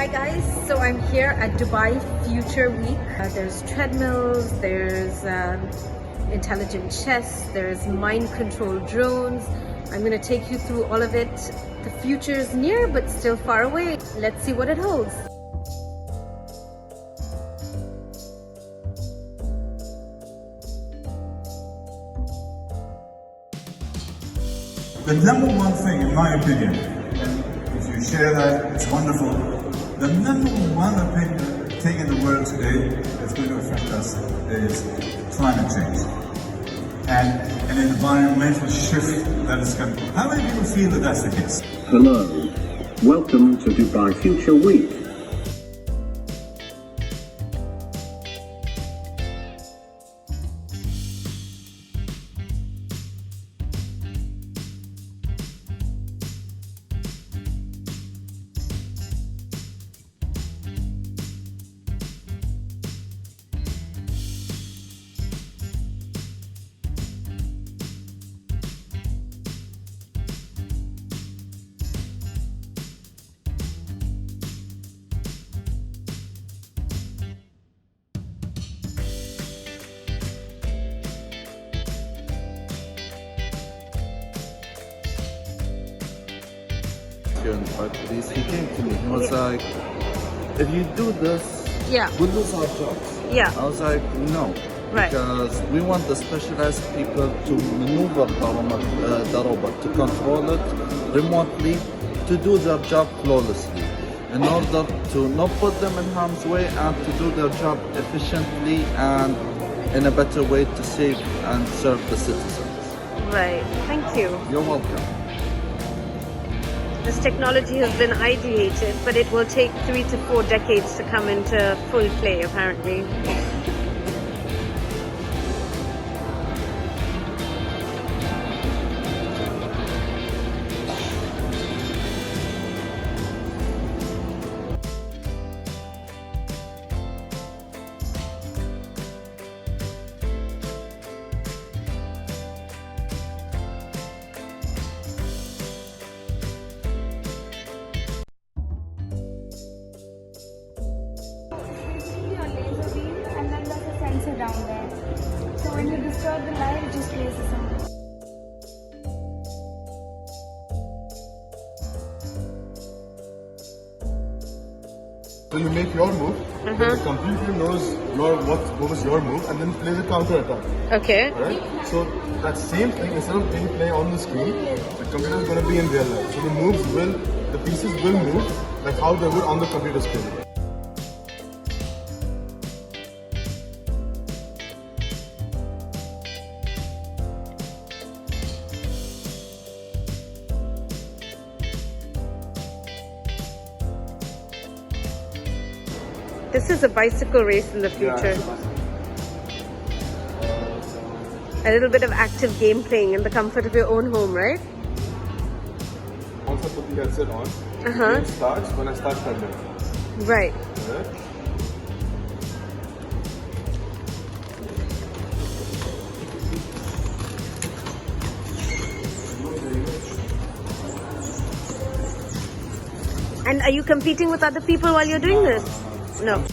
Hi guys, so I'm here at Dubai Future Week. There's treadmills, there's intelligent chess, there's mind control drones. I'm going to take you through all of it. The future is near but still far away. Let's see what it holds. The number one thing, in my opinion, and if you share that, it's wonderful. The number one thing in the world today that's going to affect us is climate change and an environmental shift that is coming. How many people feel that that's the case? Hello. Welcome to Dubai Future Week. But he came to me. He was like, if you do this, we'll lose our jobs. I was like, no. Right. Because we want the specialized people to maneuver the robot, to control it remotely, to do their job flawlessly, in order to not put them in harm's way and to do their job efficiently and in a better way to save and serve the citizens. Right, thank you. You're welcome. This technology has been ideated, but it will take 3 to 4 decades to come into full play, apparently. Down there. So when you disturb the light, it just plays the sound. So you make your move, then the computer knows what was your move, and then plays a counter attack. Okay. Right? So that same thing, instead of being playing on the screen, the computer is going to be in real life. So the pieces will move like how they would on the computer screen. This is a bicycle race in the future. A little bit of active game playing in the comfort of your own home, right? Once I put the headset on, the game starts when I start treadmill. Right. And are you competing with other people while you're doing this? No.